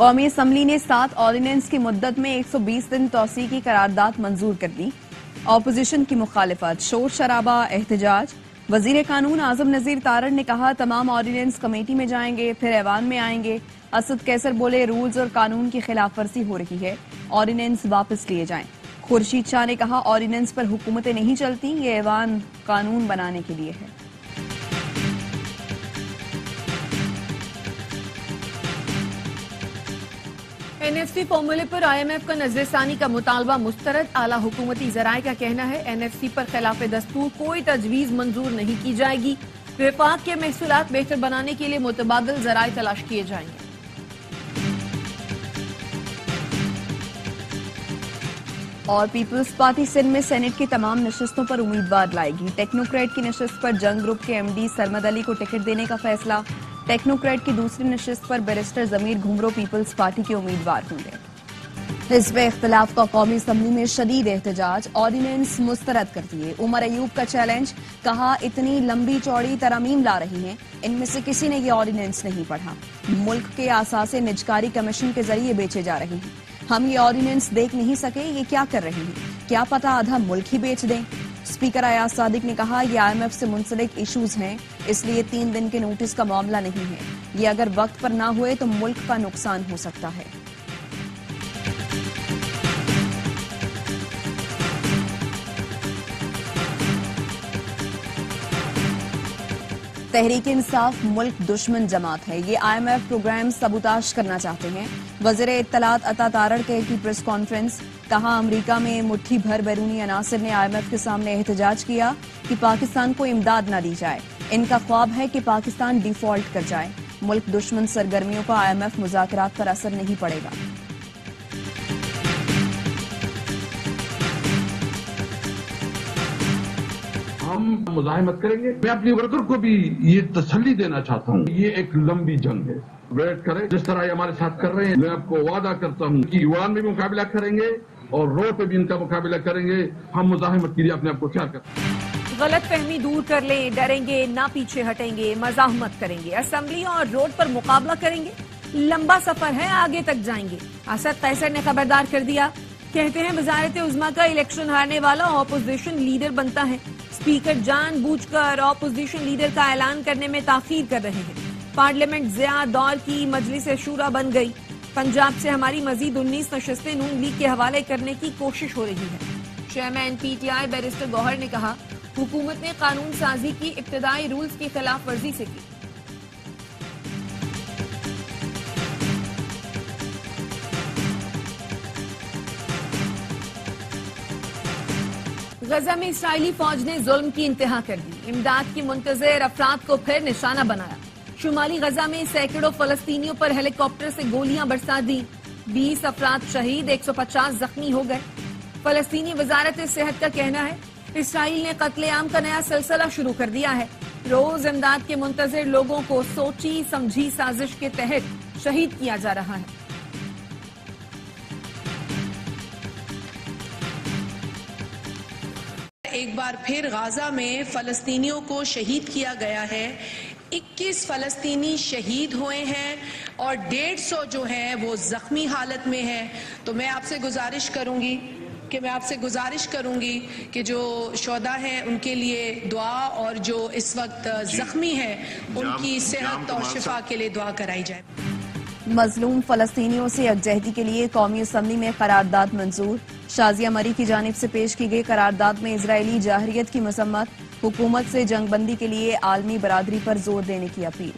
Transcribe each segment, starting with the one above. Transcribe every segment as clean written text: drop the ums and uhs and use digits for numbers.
कौमी असम्बली ने 7 ऑर्डिनेंस की मुद्दत में 120 दिन तोसी की करारदाद मंजूर कर दी। ऑपोजिशन की मुखालिफत, शोर शराबा, एहतजाज। वजीर कानून आजम नजीर तारड़ ने कहा तमाम ऑर्डिनेंस कमेटी में जाएंगे, फिर ऐवान में आएंगे। असद कैसर बोले रूल्स और कानून की खिलाफ वर्जी हो रही है, ऑर्डिनेंस वापस लिए जाएं। खुर्शीद शाह ने कहा ऑर्डिनेंस पर हुकूमतें नहीं चलती, ये ऐवान कानून बनाने के लिए है। एनएफसी फॉर्मूले पर आईएमएफ का नजरसानी का मुतालबा मुस्तरद। आला हुकूमती जराये का कहना है एनएफसी पर खिलाफ दस्तूर कोई तजवीज मंजूर नहीं की जाएगी। विफाक के महसूलात बेहतर बनाने के लिए मुतबादिल जराये तलाश किए जाएंगे। और पीपल्स पार्टी सिंध में सेनेट की तमाम नशिस्तों पर उम्मीदवार लाएगी। टेक्नोक्रेट की नशिस्त पर जंग ग्रुप के एमडी सरमद अली को टिकट देने का फैसला। टेक्नोक्रेट की दूसरी नशिस्त पर बैरिस्टर जमीर घुमरो पीपल्स पार्टी के उम्मीदवार होंगे। हिज़्ब इख्तिलाफ का कौमी असम्बली में शदीद एहतजाज, ऑर्डिनेंस मुस्तरद कर दिए। उमर अयूब का चैलेंज, कहा इतनी लंबी चौड़ी तरमीम ला रही हैं, इनमें से किसी ने ये ऑर्डिनेंस नहीं पढ़ा। मुल्क के आसासे निजकारी कमीशन के जरिए बेचे जा रहे हैं। हम ये ऑर्डिनेंस देख नहीं सके, ये क्या कर रहे हैं, क्या पता आधा मुल्क ही बेच दें। स्पीकर अयाज सादिक ने कहा ये आईएमएफ से मुंसलिक इश्यूज हैं, इसलिए 3 दिन के नोटिस का मामला नहीं है। ये अगर वक्त पर ना हुए तो मुल्क का नुकसान हो सकता है। तहरीक इंसाफ मुल्क दुश्मन जमात है, ये आईएमएफ प्रोग्राम सबूताश करना चाहते हैं। वज़ीर इत्तलात अता तारड़ की प्रेस कॉन्फ्रेंस, कहा अमरीका में मुट्ठी भर बैरूनी अनासर ने आईएमएफ के सामने एहतजाज किया कि पाकिस्तान को इमदाद न दी जाए। इनका ख्वाब है कि पाकिस्तान डिफॉल्ट कर जाए। मुल्क दुश्मन सरगर्मियों का आईएमएफ मुज़ाकरात पर असर नहीं पड़ेगा। हम मुजाहिमत करेंगे। मैं अपनी वर्कर को भी ये तसल्ली देना चाहता हूँ, ये एक लंबी जंग है, वेट करें। जिस तरह ये हमारे साथ कर रहे हैं, मैं आपको वादा करता हूँ कि ईवान में भी मुकाबला करेंगे और रोड पे भी इनका मुकाबला करेंगे। हम मुजाहिमत के लिए अपने आप को तैयार करते हैं। गलत फहमी दूर कर लें, डरेंगे ना, पीछे हटेंगे, मजाहमत करेंगे, असेंबली और रोड पर मुकाबला करेंगे। लंबा सफर है, आगे तक जाएंगे। असद कैसर ने खबरदार कर दिया, कहते हैं वजारत उज़्मा का इलेक्शन हारने वाला ऑपोजिशन लीडर बनता है। स्पीकर जानबूझकर ऑपोजिशन लीडर का ऐलान करने में ताखीर कर रहे हैं। पार्लियामेंट ज़िया दौर की मजलिस शूरा बन गई। पंजाब से हमारी मजीद 19 नशस्तें नून लीग के हवाले करने की कोशिश हो रही है। चेयरमैन पीटीआई बैरिस्टर गौहर ने कहा हुकूमत ने कानून साजी की इब्तदाई रूल्स की खिलाफ वर्जी से की। गजा में इसराइली फौज ने जुल्म की इंतहा कर दी। इमदाद की मुंतजर अफराद को फिर निशाना बनाया। शुमाली गजा में सैकड़ों फलस्तीनियों पर हेलीकॉप्टर से गोलियां बरसा दी। 20 अफराद शहीद, 150 जख्मी हो गए। फलस्तीनी वजारत सेहत का कहना है इसराइल ने कत्लेआम का नया सिलसिला शुरू कर दिया है। रोज इमदाद के मुंतजर लोगों को सोची समझी साजिश के तहत शहीद किया जा रहा है। एक बार फिर गाजा में फलस्तीनियों को शहीद किया गया है। 21 फलस्तीनी शहीद हुए हैं और 150 जो है वो जख्मी हालत में है। तो मैं आपसे गुजारिश करूंगी कि जो शोदा हैं उनके लिए दुआ और जो इस वक्त जख्मी हैं उनकी सेहत और शिफा के लिए दुआ कराई जाए। मजलूम फलस्तीनियों से यकजहती के लिए कौमी असम्बली में करारदाद मंजूर। शाजिया मरी की जानिब से पेश की गई करारदाद में इजरायली जाहरियत की मसम्मत, हुकूमत से जंगबंदी के लिए आलमी बरादरी पर जोर देने की अपील।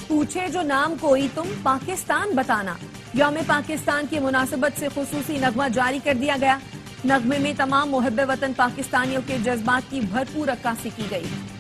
पूछे जो नाम कोई तुम पाकिस्तान बताना। यौम पाकिस्तान की मुनासबत से खुसूसी नगमा जारी कर दिया गया। नगमे में तमाम मुहब्बे वतन पाकिस्तानियों के जज्बात की भरपूर अक्कासी की गई है।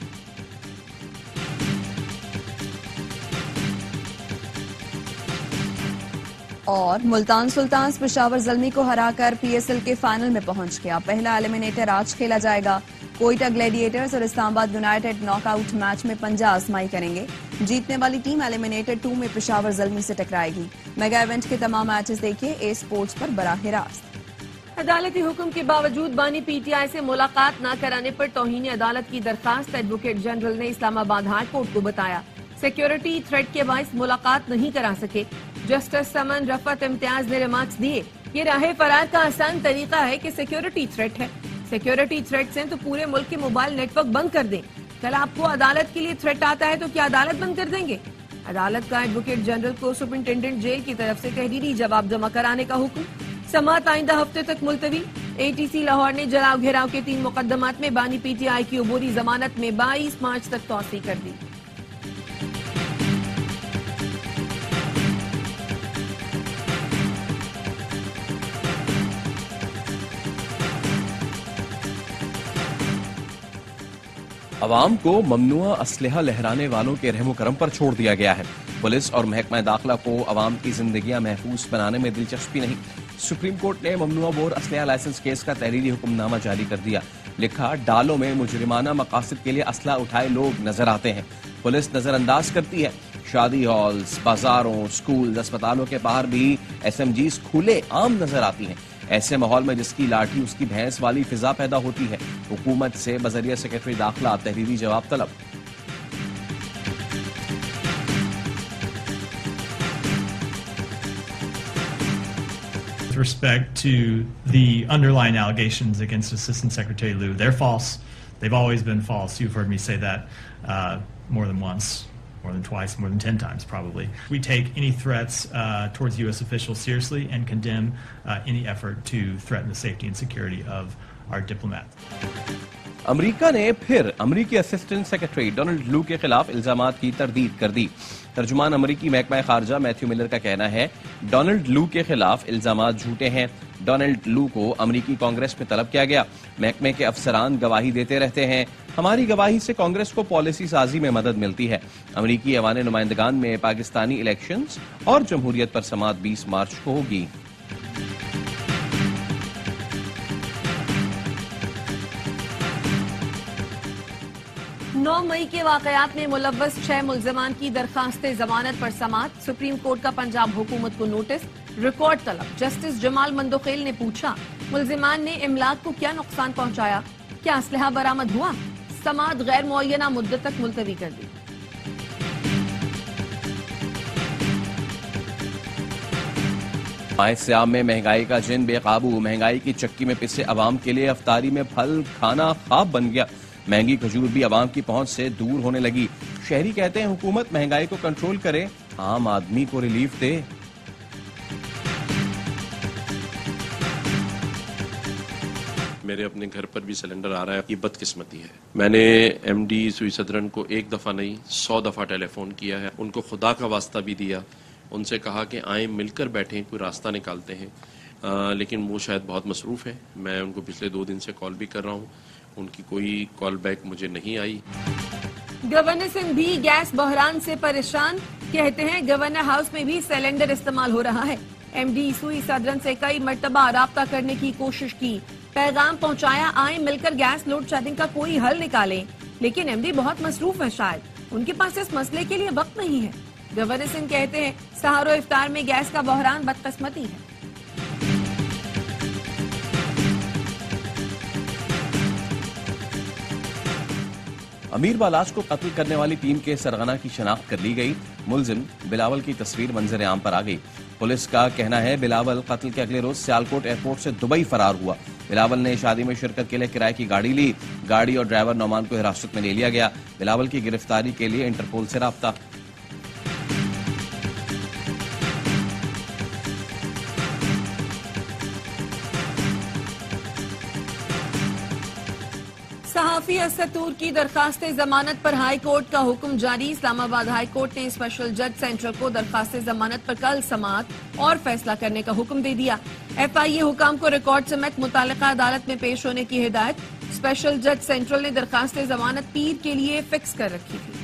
और मुल्तान सुल्तान्स पेशावर ज़ल्मी को हराकर पीएसएल के फाइनल में पहुंच गया। पहला एलिमिनेटर आज खेला जाएगा। कोयटा ग्लैडिएटर्स और इस्लामाबाद यूनाइटेड नॉकआउट मैच में पंजा आजमाई करेंगे। जीतने वाली टीम एलिमिनेटर 2 में पेशावर ज़ल्मी से टकराएगी। मेगा इवेंट के तमाम मैचेस देखिए ए स्पोर्ट्स पर बराह रास्त। अदालती हुक्म के बावजूद बानी पीटीआई से मुलाकात न कराने पर तौहीन अदालत की दरखास्त एडवोकेट जनरल ने इस्लामाबाद हाई कोर्ट को बताया। सिक्योरिटी थ्रेट के बाइस मुलाकात नहीं करा सके। जस्टिस समन रफत इम्तियाज ने रिमार्क्स दिए, ये राह फरार का आसान तरीका है कि सिक्योरिटी थ्रेट है। सिक्योरिटी थ्रेट से तो पूरे मुल्क के मोबाइल नेटवर्क बंद कर दें। कल आपको अदालत के लिए थ्रेट आता है तो क्या अदालत बंद कर देंगे? अदालत का एडवोकेट जनरल को सुपरिंटेंडेंट जेल की तरफ से तहरीरी जवाब जमा कराने का हुक्म। समाअत आइंदा हफ्ते तक मुलतवी। एटीसी लाहौर ने जलाव घेराव के 3 मुकदमात में बानी पीटीआई की अबूरी जमानत में 22 मार्च तक तौसी कर दी। अवाम को ममनुआ असलहा लहराने वालों के रहमो करम पर छोड़ दिया गया है। पुलिस और महकमा दाखिला को अवाम की जिंदगियां महफूज बनाने में दिलचस्पी नहीं। सुप्रीम कोर्ट ने ममनुआ बोर असलहा लाइसेंस केस का तहरीरी हुक्मनामा जारी कर दिया। लिखा, डालों में मुजरिमाना मकासद के लिए असला उठाए लोग नजर आते हैं। पुलिस नजरअंदाज करती है। शादी हॉल्स, बाजारों, स्कूल, अस्पतालों के बाहर भी SMGs खुले आम नजर आती हैं। ऐसे माहौल में जिसकी लाठी उसकी भैंस वाली फिजा पैदा होती है। हुकूमत से बजरिया सेक्रेटरी दाखिला तहरीरी जवाब तलब। With respect to the underlying allegations against Assistant Secretary Liu, they're false. They've always been false. You've heard me say that more than once, more than twice, more than 10 times probably. We take any threats towards U.S. officials seriously and condemn any effort to threaten the safety and security of our diplomats. America ने फिर अमेरिकी assistant secretary Donald लू के खिलाफ इल्जामात की तरदीद कर दी। तर्जुमान अमेरिकी महकमा खारजा मैथ्यू मिलर का कहना है, डोनाल्ड लू के खिलाफ इल्जामात झूठे हैं। डोनाल्ड लू को अमेरिकी कांग्रेस में तलब किया गया। महकमे के अफसरान गवाही देते रहते हैं। हमारी गवाही से कांग्रेस को पॉलिसी साजी में मदद मिलती है। अमेरिकी ऐवान नुमाइंदगान में पाकिस्तानी इलेक्शंस और जमहूरियत पर समाअत 20 मार्च को होगी। नौ मई के वाकयात में मुलव्वस 6 मुल्जिमान की दरखास्त जमानत पर समाअत। सुप्रीम कोर्ट का पंजाब हुकूमत को नोटिस, रिकॉर्ड तलब। जस्टिस जमाल मंदोखेल ने पूछा, मुल्जिमान ने इमलाक को क्या नुकसान पहुंचाया? क्या असलहा बरामद हुआ? समाअत गैर मुअय्यना मुद्दत तक मुलतवी कर दी। माह सियाम में महंगाई का जिन बेकाबू। महंगाई की चक्की में पिसे अवाम के लिए अफ्तारी में फल खाना ख्वाब बन गया। महंगी खजूर भी अवाम की पहुंच से दूर होने लगी। शहरी कहते हैं हुकूमत महंगाई को कंट्रोल करे, आम आदमी को रिलीफ दे। मेरे अपने घर पर भी सिलेंडर आ रहा है, ये बदकिस्मती है। मैंने MD सुई सदरन को 1 दफा नहीं 100 दफा टेलीफोन किया है। उनको खुदा का वास्ता भी दिया, उनसे कहा कि आए मिलकर बैठें, कोई रास्ता निकालते हैं। लेकिन वो शायद बहुत मसरूफ है। मैं उनको पिछले 2 दिन से कॉल भी कर रहा हूँ, उनकी कोई कॉल बैक मुझे नहीं आई। गवर्नर सिंह भी गैस बहरान से परेशान। कहते हैं गवर्नर हाउस में भी सिलेंडर इस्तेमाल हो रहा है। MD सुई सदरन से कई मर्तबा राब्ता करने की कोशिश की, पैगाम पहुंचाया, आए मिलकर गैस लोड शेडिंग का कोई हल निकालें। लेकिन MD बहुत मसरूफ है, शायद उनके पास इस मसले के लिए वक्त नहीं है। गवर्नर सिंह कहते हैं सहारो इफ्तार में गैस का बहरान बदकिस्मती है। अमीर बालाज को कत्ल करने वाली टीम के सरगना की शनाख्त कर ली गई। मुलजिम बिलावल की तस्वीर मंजर आम पर आ गई। पुलिस का कहना है बिलावल कत्ल के अगले रोज सियालकोट एयरपोर्ट से दुबई फरार हुआ। बिलावल ने शादी में शिरकत के लिए किराए की गाड़ी ली। गाड़ी और ड्राइवर नौमान को हिरासत में ले लिया गया। बिलावल की गिरफ्तारी के लिए इंटरपोल से राब्ता। सहाफी असतूर की दरखास्त जमानत पर हाई कोर्ट का हुक्म जारी। इस्लामाबाद हाई कोर्ट ने स्पेशल जज सेंट्रल को दरखास्त जमानत पर कल समाअत और फैसला करने का हुक्म दे दिया। FIA हुकाम को रिकॉर्ड समेत मुतालिका अदालत में पेश होने की हिदायत। स्पेशल जज सेंट्रल ने दरखास्त जमानत पीर के लिए फिक्स कर रखी थी।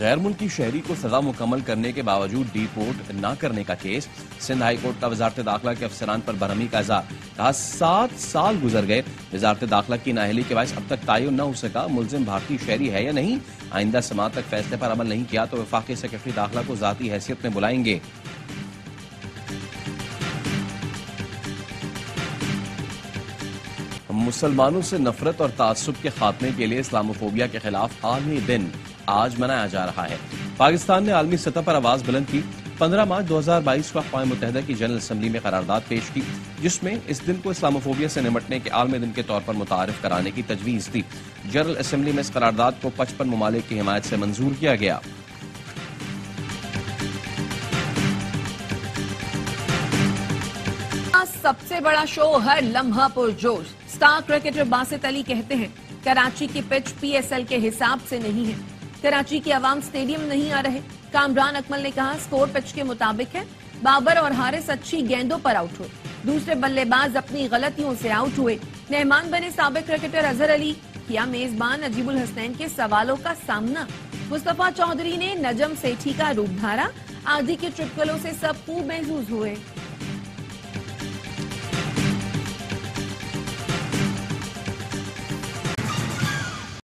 गैर मुल्की शहरी को सजा मुकम्मल करने के बावजूद डिपोर्ट न करने का केस। सिंध हाई कोर्ट का वजारत दाखिला के अफसरान पर बरहमी का इज़हार। कहा 7 साल गुजर गए, वजारत दाखिला की नाअहली के बायस अब तक तयन न हो सका मुलजिम भारतीय शहरी है या नहीं। आइंदा समाअत तक फैसले पर अमल नहीं किया तो वफाकी सेक्रेटरी दाखिला को जाती हैसियत में बुलाएंगे। मुसलमानों से नफरत और तासुब के खात्मे के लिए इस्लामोफोबिया के खिलाफ आलमी दिन आज मनाया जा रहा है। पाकिस्तान ने आलमी सतह पर आवाज बुलंद की। 15 मार्च 2022 को अक़वाम मुत्तहिदा की जनरल असम्बली में करारदाद पेश की, जिसमें इस दिन को इस्लामोफोबिया से निमटने के आलमी दिन के तौर पर मुतारिफ कराने की तजवीज़ थी। जनरल असम्बली में इस करारदाद को 55 ममालिक की हिमायत से मंजूर किया गया। सबसे बड़ा शो हर लम्हा पुरजोश। स्टार क्रिकेटर बासित अली कहते हैं कराची की पिच PSL के हिसाब से नहीं है, कराची की आवाम स्टेडियम नहीं आ रहे। कामरान अकमल ने कहा स्कोर पिच के मुताबिक है। बाबर और हारिस अच्छी गेंदों पर आउट हुए, दूसरे बल्लेबाज अपनी गलतियों से आउट हुए। मेहमान बने साबिक क्रिकेटर अजहर अली, किया मेजबान अजीबुल हसनैन के सवालों का सामना। मुस्तफा चौधरी ने नजम सेठी का रूप धारा, आदि के चुटकुलों से सब खूब महसूस हुए।